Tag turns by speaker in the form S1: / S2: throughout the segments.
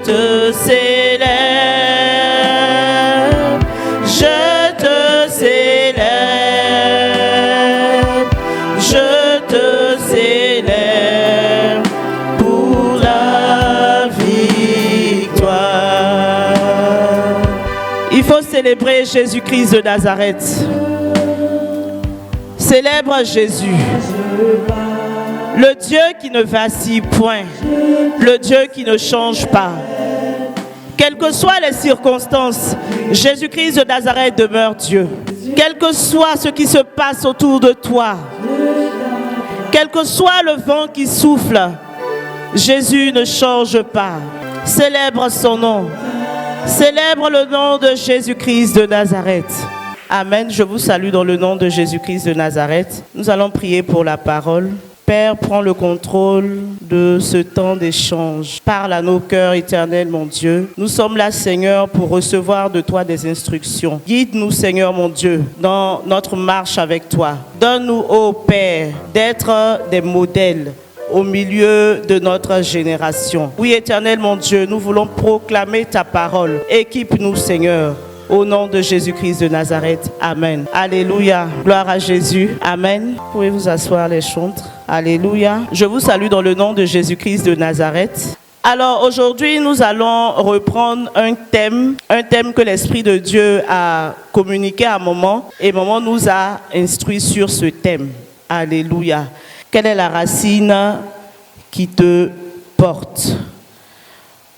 S1: te célèbre, je te célèbre, je te célèbre pour la victoire. Il faut célébrer Jésus-Christ de Nazareth. Célèbre Jésus, le Dieu qui ne vacille point, le Dieu qui ne change pas. Quelles que soient les circonstances, Jésus-Christ de Nazareth demeure Dieu. Quel que soit ce qui se passe autour de toi, quel que soit le vent qui souffle, Jésus ne change pas. Célèbre son nom. Célèbre le nom de Jésus-Christ de Nazareth. Amen. Je vous salue dans le nom de Jésus-Christ de Nazareth. Nous allons prier pour la parole. Père, prends le contrôle de ce temps d'échange. Parle à nos cœurs, éternel, mon Dieu. Nous sommes là, Seigneur, pour recevoir de toi des instructions. Guide-nous, Seigneur, mon Dieu, dans notre marche avec toi. Donne-nous, ô Père, d'être des modèles au milieu de notre génération. Oui, éternel, mon Dieu, nous voulons proclamer ta parole. Équipe-nous, Seigneur. Au nom de Jésus-Christ de Nazareth. Amen. Alléluia. Gloire à Jésus. Amen. Vous pouvez vous asseoir les chantres. Alléluia. Je vous salue dans le nom de Jésus-Christ de Nazareth. Alors aujourd'hui, nous allons reprendre un thème que l'Esprit de Dieu a communiqué à Maman et Maman nous a instruit sur ce thème. Alléluia. Quelle est la racine qui te porte?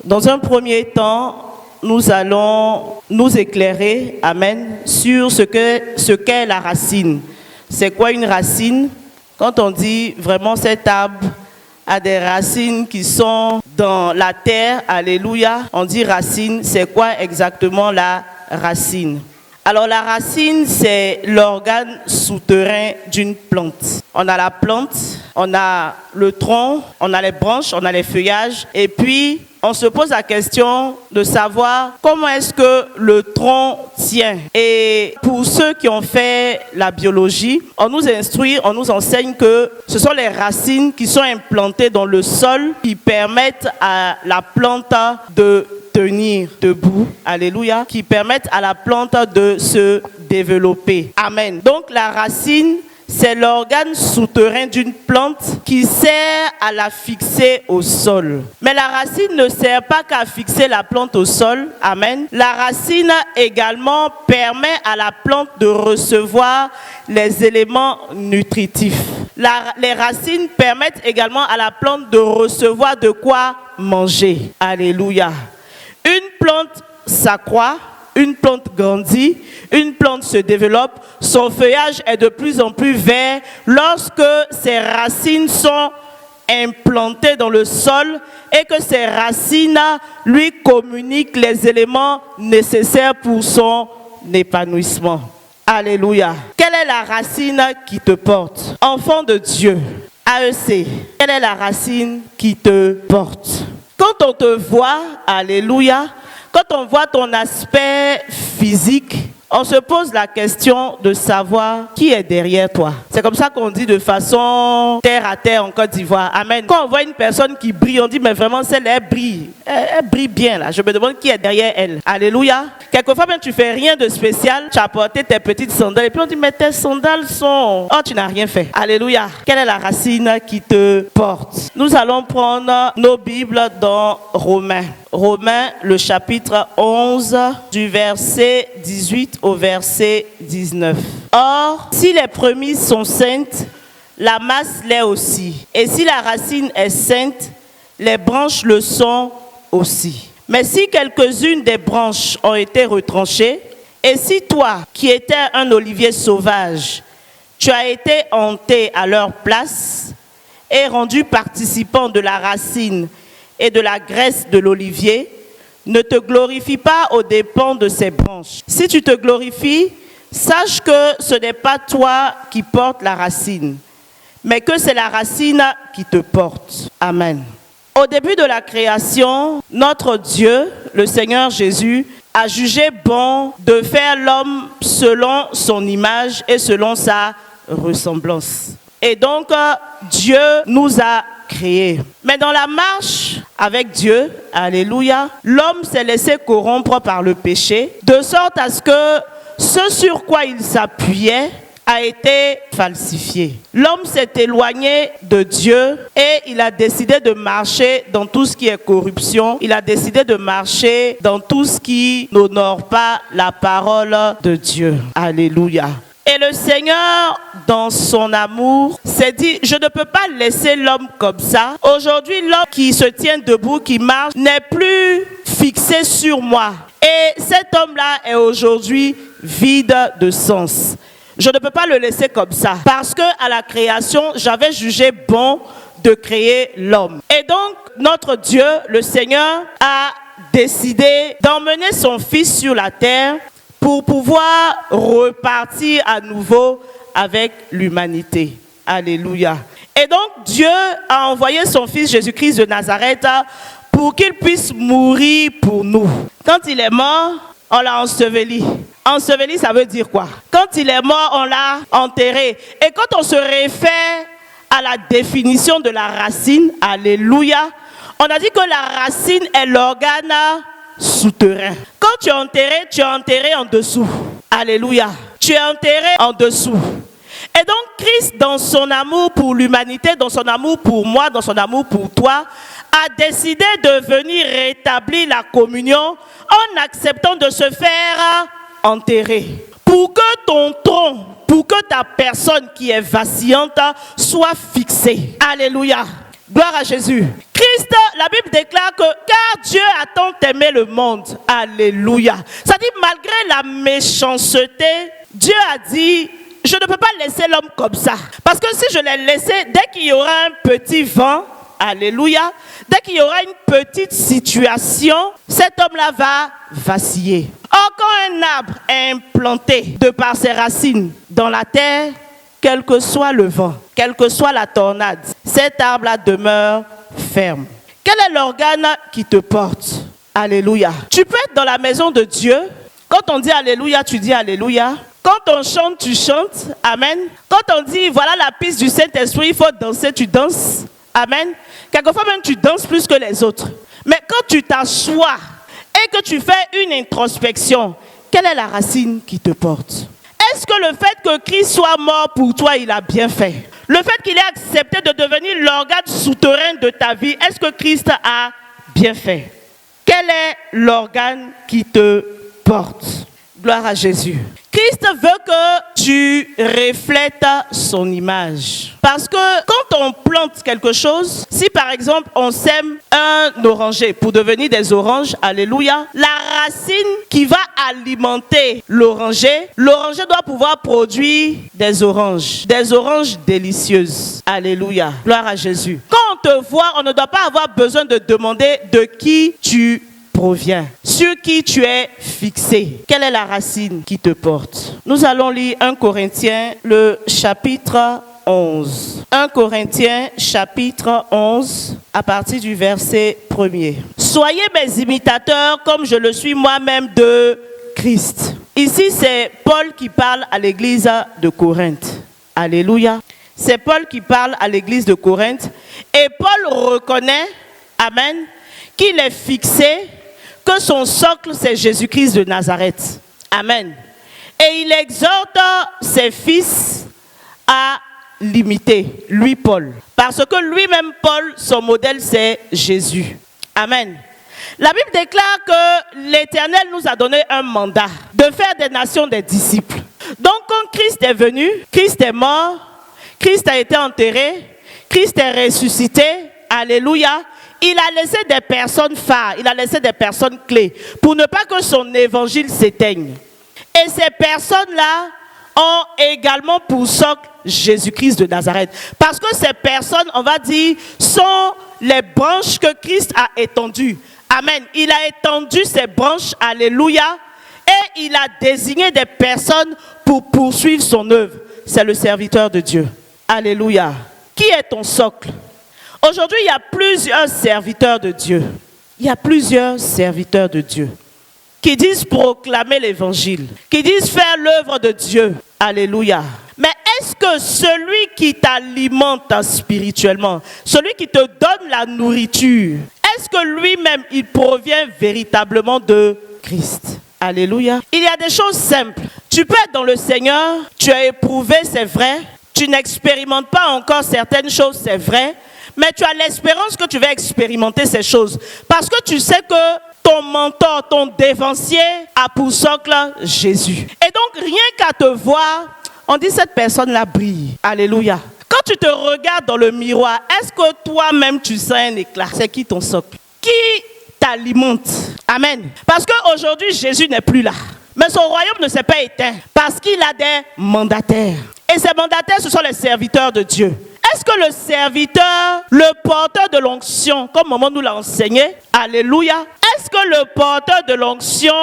S1: Dans un premier temps, nous allons nous éclairer, amen, sur ce qu'est la racine. C'est quoi une racine? Quand on dit vraiment cet arbre a des racines qui sont dans la terre, alléluia, on dit racine, c'est quoi exactement la racine? Alors la racine, c'est l'organe souterrain d'une plante. On a la plante, on a le tronc, on a les branches, on a les feuillages et puis on se pose la question de savoir comment est-ce que le tronc tient. Et pour ceux qui ont fait la biologie, on nous instruit, on nous enseigne que ce sont les racines qui sont implantées dans le sol qui permettent à la plante de tenir debout, alléluia, qui permettent à la plante de se développer. Amen. Donc la racine, c'est l'organe souterrain d'une plante qui sert à la fixer au sol. Mais la racine ne sert pas qu'à fixer la plante au sol. Amen. La racine également permet à la plante de recevoir les éléments nutritifs. Les racines permettent également à la plante de recevoir de quoi manger. Alléluia. Une plante s'accroît, une plante grandit, une plante se développe, son feuillage est de plus en plus vert lorsque ses racines sont implantées dans le sol et que ces racines lui communiquent les éléments nécessaires pour son épanouissement. Alléluia. Quelle est la racine qui te porte? Enfant de Dieu, AEC, quelle est la racine qui te porte? Quand on te voit, alléluia, quand on voit ton aspect physique, on se pose la question de savoir qui est derrière toi. C'est comme ça qu'on dit de façon terre à terre en Côte d'Ivoire. Amen. Quand on voit une personne qui brille, on dit mais vraiment celle-là brille. Elle brille bien là. Je me demande qui est derrière elle. Alléluia. Quelquefois même tu fais rien de spécial. Tu as porté tes petites sandales et puis on dit mais tes sandales sont... Oh, tu n'as rien fait. Alléluia. Quelle est la racine qui te porte? Nous allons prendre nos Bibles dans Romains. Romains, le chapitre 11, du verset 18 au verset 19. Or, si les prémices sont saintes, la masse l'est aussi. Et si la racine est sainte, les branches le sont aussi. Mais si quelques-unes des branches ont été retranchées, et si toi, qui étais un olivier sauvage, tu as été hanté à leur place et rendu participant de la racine et de la graisse de l'olivier, ne te glorifie pas aux dépens de ses branches. Si tu te glorifies, sache que ce n'est pas toi qui portes la racine, mais que c'est la racine qui te porte. Amen. Au début de la création, notre Dieu, le Seigneur Jésus, a jugé bon de faire l'homme selon son image et selon sa ressemblance. Et donc, Dieu nous a créés. Mais dans la marche avec Dieu, alléluia, l'homme s'est laissé corrompre par le péché, de sorte à ce que ce sur quoi il s'appuyait a été falsifié. L'homme s'est éloigné de Dieu et il a décidé de marcher dans tout ce qui est corruption. Il a décidé de marcher dans tout ce qui n'honore pas la parole de Dieu. Alléluia. Et le Seigneur, dans son amour, s'est dit, je ne peux pas laisser l'homme comme ça. Aujourd'hui, l'homme qui se tient debout, qui marche, n'est plus fixé sur moi. Et cet homme-là est aujourd'hui vide de sens. Je ne peux pas le laisser comme ça. Parce que à la création, j'avais jugé bon de créer l'homme. Et donc, notre Dieu, le Seigneur, a décidé d'emmener son Fils sur la terre pour pouvoir repartir à nouveau avec l'humanité. Alléluia. Et donc, Dieu a envoyé son Fils Jésus-Christ de Nazareth pour qu'il puisse mourir pour nous. Quand il est mort, on l'a enseveli. Enseveli, ça veut dire quoi? Quand il est mort, on l'a enterré. Et quand on se réfère à la définition de la racine, alléluia, on a dit que la racine est l'organe souterrain. Quand tu es enterré en dessous. Alléluia. Tu es enterré en dessous. Et donc Christ, dans son amour pour l'humanité, dans son amour pour moi, dans son amour pour toi, a décidé de venir rétablir la communion en acceptant de se faire enterrer. Pour que ton tronc, pour que ta personne qui est vacillante soit fixée. Alléluia. Gloire à Jésus. Christ, la Bible déclare que car Dieu a tant aimé le monde. Alléluia. Ça dit malgré la méchanceté, Dieu a dit, je ne peux pas laisser l'homme comme ça. Parce que si je l'ai laissé, dès qu'il y aura un petit vent, alléluia, dès qu'il y aura une petite situation, cet homme-là va vaciller. Or, quand un arbre est implanté de par ses racines dans la terre, quel que soit le vent, quelle que soit la tornade, cet arbre-là demeure ferme. Quel est l'organe qui te porte? Alléluia. Tu peux être dans la maison de Dieu. Quand on dit alléluia, tu dis alléluia. Quand on chante, tu chantes. Amen. Quand on dit voilà la piste du Saint-Esprit, il faut danser, tu danses. Amen. Quelquefois même tu danses plus que les autres. Mais quand tu t'assois et que tu fais une introspection, quelle est la racine qui te porte? Est-ce que le fait que Christ soit mort pour toi, il a bien fait? Le fait qu'il ait accepté de devenir l'organe souterrain de ta vie, est-ce que Christ a bien fait? Quel est l'organe qui te porte? Gloire à Jésus. Christ veut que tu reflètes son image. Parce que quand on plante quelque chose, si par exemple on sème un oranger pour devenir des oranges, alléluia, la racine qui va alimenter l'oranger doit pouvoir produire des oranges délicieuses. Alléluia. Gloire à Jésus. Quand on te voit, on ne doit pas avoir besoin de demander de qui tu provient, sur qui tu es fixé. Quelle est la racine qui te porte? Nous allons lire 1 Corinthiens, le chapitre 11. 1 Corinthiens, chapitre 11, à partir du verset 1er. Soyez mes imitateurs comme je le suis moi-même de Christ. Ici, c'est Paul qui parle à l'église de Corinthe. Alléluia. C'est Paul qui parle à l'église de Corinthe. Et Paul reconnaît, amen, qu'il est fixé, que son socle, c'est Jésus-Christ de Nazareth. Amen. Et il exhorte ses fils à l'imiter, lui Paul. Parce que lui-même, Paul, son modèle, c'est Jésus. Amen. La Bible déclare que l'Éternel nous a donné un mandat de faire des nations des disciples. Donc, quand Christ est venu, Christ est mort, Christ a été enterré, Christ est ressuscité, alléluia. Il a laissé des personnes phares, il a laissé des personnes clés pour ne pas que son évangile s'éteigne. Et ces personnes-là ont également pour socle Jésus-Christ de Nazareth. Parce que ces personnes, on va dire, sont les branches que Christ a étendues. Amen. Il a étendu ses branches, alléluia, et il a désigné des personnes pour poursuivre son œuvre. C'est le serviteur de Dieu. Alléluia. Qui est ton socle? Aujourd'hui, il y a plusieurs serviteurs de Dieu. Il y a plusieurs serviteurs de Dieu qui disent proclamer l'évangile, qui disent faire l'œuvre de Dieu. Alléluia. Mais est-ce que est-ce que celui qui t'alimente spirituellement, celui qui te donne la nourriture, est-ce que lui-même, il provient véritablement de Christ? Alléluia. Il y a des choses simples. Tu peux être dans le Seigneur, tu as éprouvé, c'est vrai. Tu n'expérimentes pas encore certaines choses, c'est vrai. Mais tu as l'espérance que tu vas expérimenter ces choses. Parce que tu sais que ton mentor, ton dévancier a pour socle Jésus. Et donc, rien qu'à te voir, on dit cette personne-là brille. Alléluia. Quand tu te regardes dans le miroir, est-ce que toi-même tu sens un éclat? C'est qui ton socle? Qui t'alimente? Amen. Parce qu'aujourd'hui, Jésus n'est plus là. Mais son royaume ne s'est pas éteint. Parce qu'il a des mandataires. Et ces mandataires, ce sont les serviteurs de Dieu. Est-ce que le serviteur, le porteur de l'onction, comme maman nous l'a enseigné, alléluia, est-ce que le porteur de l'onction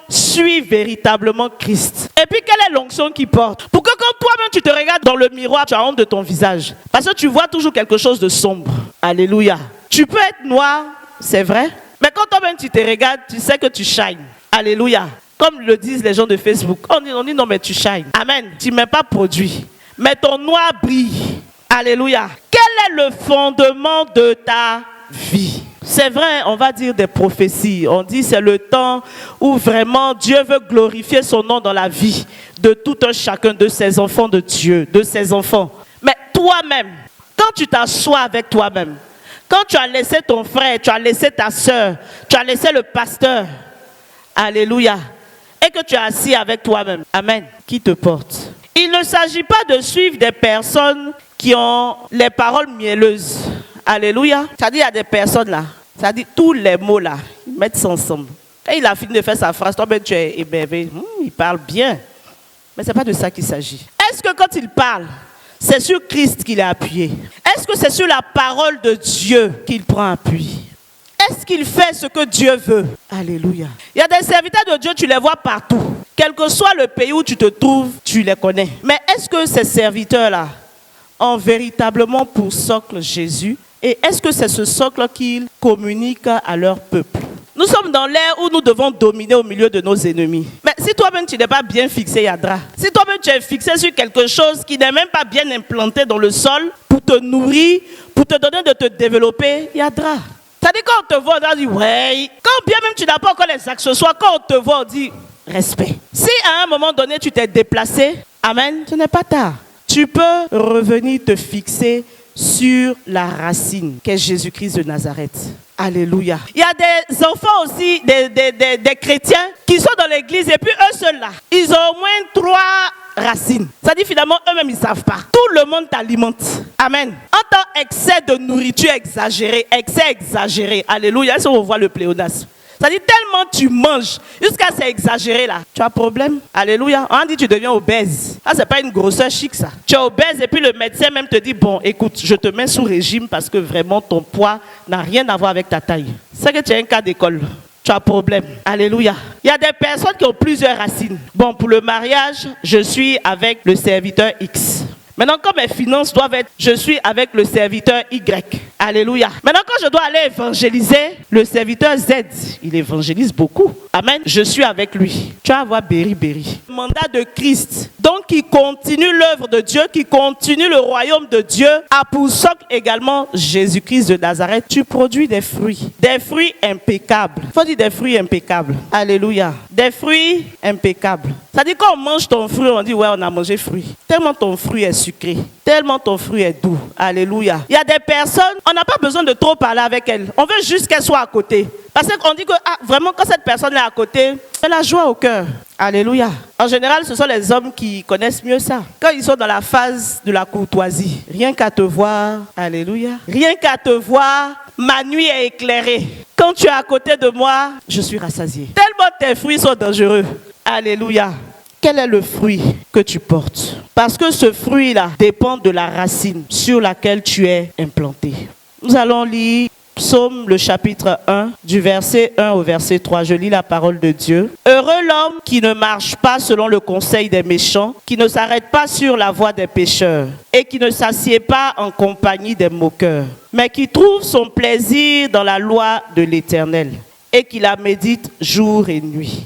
S1: suit véritablement Christ? Et puis, quelle est l'onction qu'il porte? Pour que quand toi-même tu te regardes dans le miroir, tu as honte de ton visage. Parce que tu vois toujours quelque chose de sombre. Alléluia. Tu peux être noir, c'est vrai. Mais quand toi-même tu te regardes, tu sais que tu shines. Alléluia. Comme le disent les gens de Facebook. On dit non, mais tu shines. Amen. Tu ne mets pas produit. Mais ton noir brille. Alléluia. Quel est le fondement de ta vie? C'est vrai, on va dire des prophéties. On dit c'est le temps où vraiment Dieu veut glorifier son nom dans la vie de tout un chacun de ses enfants de Dieu, de ses enfants. Mais toi-même, quand tu t'assois avec toi-même, quand tu as laissé ton frère, tu as laissé ta soeur, tu as laissé le pasteur, alléluia, et que tu es assis avec toi-même, amen, qui te porte? Il ne s'agit pas de suivre des personnes qui ont les paroles mielleuses. Alléluia. Ça dit, il y a des personnes là. Ça dit, tous les mots là, ils mettent ça ensemble. Quand il a fini de faire sa phrase, toi-même tu es émerveillé. Il parle bien. Mais ce n'est pas de ça qu'il s'agit. Est-ce que quand il parle, c'est sur Christ qu'il est appuyé? Est-ce que c'est sur la parole de Dieu qu'il prend appui? Est-ce qu'il fait ce que Dieu veut? Alléluia. Il y a des serviteurs de Dieu, tu les vois partout. Quel que soit le pays où tu te trouves, tu les connais. Mais est-ce que ces serviteurs-là ont véritablement pour socle Jésus? Et est-ce que c'est ce socle qu'ils communiquent à leur peuple? Nous sommes dans l'ère où nous devons dominer au milieu de nos ennemis. Mais si toi-même tu n'es pas bien fixé, Yadra, si toi-même tu es fixé sur quelque chose qui n'est même pas bien implanté dans le sol pour te nourrir, pour te donner de te développer, Yadra. C'est-à-dire quand on te voit, on dit ouais. Quand bien même tu n'as pas encore les accessoires, quand on te voit, on dit respect. Si à un moment donné tu t'es déplacé, amen, ce n'est pas tard. Tu peux revenir te fixer sur la racine qu'est Jésus-Christ de Nazareth. Alléluia. Il y a des enfants aussi, des chrétiens qui sont dans l'église et puis eux seuls là, ils ont au moins 3 racines. Ça dit finalement eux-mêmes ils ne savent pas. Tout le monde t'alimente. Amen. En tant excès de nourriture exagéré, excès exagéré. Alléluia. Est-ce qu'on voit le pléonasme? Ça dit tellement tu manges jusqu'à c'est exagéré là. Tu as problème? Alléluia. On dit tu deviens obèse. Ça c'est pas une grosseur chic ça. Tu es obèse et puis le médecin même te dit bon écoute je te mets sous régime parce que vraiment ton poids n'a rien à voir avec ta taille. C'est que tu as un cas d'école. Tu as problème. Alléluia. Il y a des personnes qui ont plusieurs racines. Bon pour le mariage je suis avec le serviteur X. Maintenant, quand mes finances doivent être, je suis avec le serviteur Y. Alléluia. Maintenant, quand je dois aller évangéliser, le serviteur Z, il évangélise beaucoup. Amen. Je suis avec lui. Tu vas voir Berry. Le mandat de Christ, donc qui continue l'œuvre de Dieu, qui continue le royaume de Dieu, a pour socle également Jésus-Christ de Nazareth. Tu produis des fruits impeccables. Il faut dire des fruits impeccables. Alléluia. Des fruits impeccables. Ça dit quand on mange ton fruit, on dit ouais, on a mangé fruit. Tellement ton fruit est sucré, tellement ton fruit est doux. Alléluia. Il y a des personnes, on n'a pas besoin de trop parler avec elles. On veut juste qu'elle soit à côté. Parce qu'on dit que vraiment quand cette personne est à côté, elle a joie au cœur. Alléluia. En général, ce sont les hommes qui connaissent mieux ça. Quand ils sont dans la phase de la courtoisie, rien qu'à te voir, alléluia. Rien qu'à te voir, ma nuit est éclairée. Quand tu es à côté de moi, je suis rassasié. Tellement tes fruits sont dangereux. Alléluia. Quel est le fruit que tu portes? Parce que ce fruit-là dépend de la racine sur laquelle tu es implanté. Nous allons lire Psaume, le chapitre 1, du verset 1 au verset 3. Je lis la parole de Dieu. Heureux l'homme qui ne marche pas selon le conseil des méchants, qui ne s'arrête pas sur la voie des pécheurs et qui ne s'assied pas en compagnie des moqueurs, mais qui trouve son plaisir dans la loi de l'Éternel et qui la médite jour et nuit.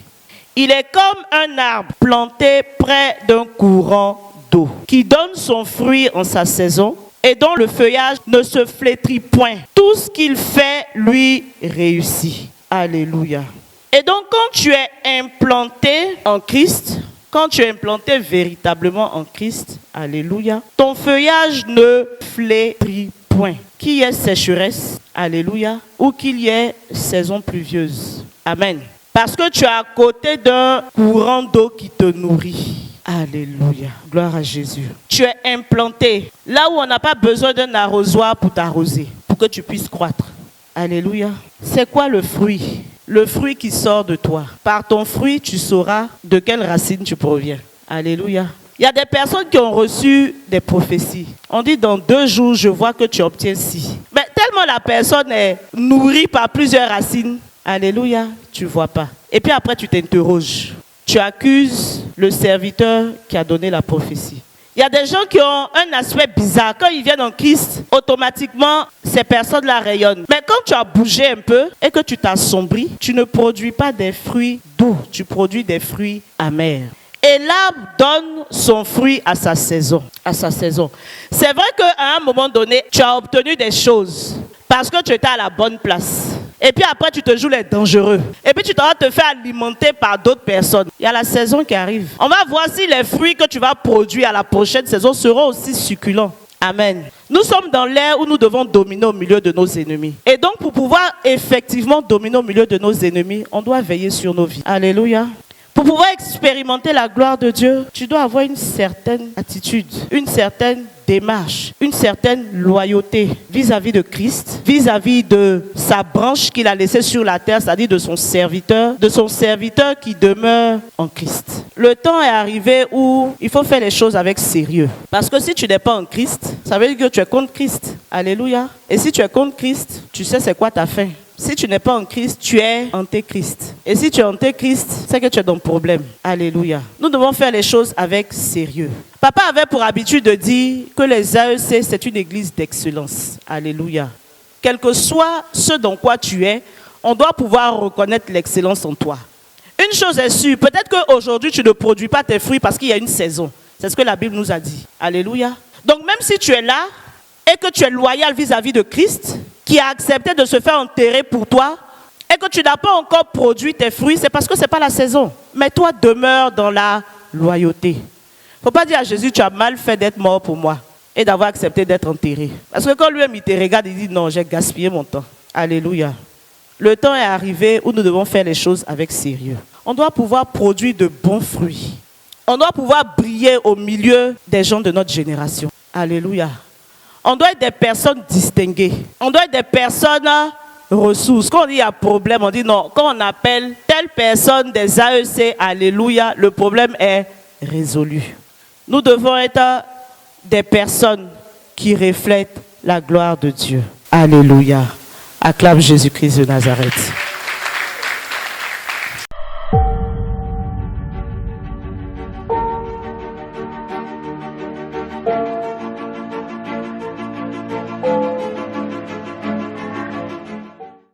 S1: Il est comme un arbre planté près d'un courant d'eau, qui donne son fruit en sa saison et dont le feuillage ne se flétrit point. Tout ce qu'il fait lui réussit. Alléluia. Et donc quand tu es implanté en Christ, quand tu es implanté véritablement en Christ, alléluia, ton feuillage ne flétrit point. Qu'il y ait sécheresse, alléluia, ou qu'il y ait saison pluvieuse. Amen. Parce que tu es à côté d'un courant d'eau qui te nourrit. Alléluia. Gloire à Jésus. Tu es implanté là où on n'a pas besoin d'un arrosoir pour t'arroser, pour que tu puisses croître. Alléluia. C'est quoi le fruit? Le fruit qui sort de toi. Par ton fruit, tu sauras de quelle racine tu proviens. Alléluia. Il y a des personnes qui ont reçu des prophéties. On dit dans 2 jours, je vois que tu obtiens ci. Mais tellement la personne est nourrie par plusieurs racines. Alléluia, tu ne vois pas. Et puis après, tu t'interroges. Tu accuses le serviteur qui a donné la prophétie. Il y a des gens qui ont un aspect bizarre. Quand ils viennent en Christ, automatiquement, ces personnes-là rayonnent. Mais quand tu as bougé un peu et que tu t'assombris, tu ne produis pas des fruits doux. Tu produis des fruits amers. Et l'arbre donne son fruit à sa saison. À sa saison. C'est vrai qu'à un moment donné, tu as obtenu des choses parce que tu étais à la bonne place. Et puis après, tu te joues les dangereux. Et puis tu vas te faire alimenter par d'autres personnes. Il y a la saison qui arrive. On va voir si les fruits que tu vas produire à la prochaine saison seront aussi succulents. Amen. Nous sommes dans l'ère où nous devons dominer au milieu de nos ennemis. Et donc, pour pouvoir effectivement dominer au milieu de nos ennemis, on doit veiller sur nos vies. Alléluia. Pour pouvoir expérimenter la gloire de Dieu, tu dois avoir une certaine attitude, une certaine démarche, une certaine loyauté vis-à-vis de Christ, vis-à-vis de sa branche qu'il a laissée sur la terre, c'est-à-dire de son serviteur qui demeure en Christ. Le temps est arrivé où il faut faire les choses avec sérieux. Parce que si tu n'es pas en Christ, ça veut dire que tu es contre Christ. Alléluia. Et si tu es contre Christ, tu sais c'est quoi ta fin. Si tu n'es pas en Christ, tu es antéchrist. Et si tu es antéchrist, c'est que tu es dans le problème. Alléluia. Nous devons faire les choses avec sérieux. Papa avait pour habitude de dire que les AEC, c'est une église d'excellence. Alléluia. Quel que soit ce dans quoi tu es, on doit pouvoir reconnaître l'excellence en toi. Une chose est sûre, peut-être qu'aujourd'hui, tu ne produis pas tes fruits parce qu'il y a une saison. C'est ce que la Bible nous a dit. Alléluia. Donc même si tu es là et que tu es loyal vis-à-vis de Christ, qui a accepté de se faire enterrer pour toi, et que tu n'as pas encore produit tes fruits, c'est parce que ce n'est pas la saison. Mais toi, demeure dans la loyauté. Il ne faut pas dire à Jésus, tu as mal fait d'être mort pour moi et d'avoir accepté d'être enterré. Parce que quand lui-même il te regarde, il dit non, j'ai gaspillé mon temps. Alléluia. Le temps est arrivé où nous devons faire les choses avec sérieux. On doit pouvoir produire de bons fruits. On doit pouvoir briller au milieu des gens de notre génération. Alléluia. On doit être des personnes distinguées. On doit être des personnes ressources. Quand on dit il y a problème, on dit non. Quand on appelle telle personne des AEC, alléluia, le problème est résolu. Nous devons être des personnes qui reflètent la gloire de Dieu. Alléluia. Acclame Jésus-Christ de Nazareth.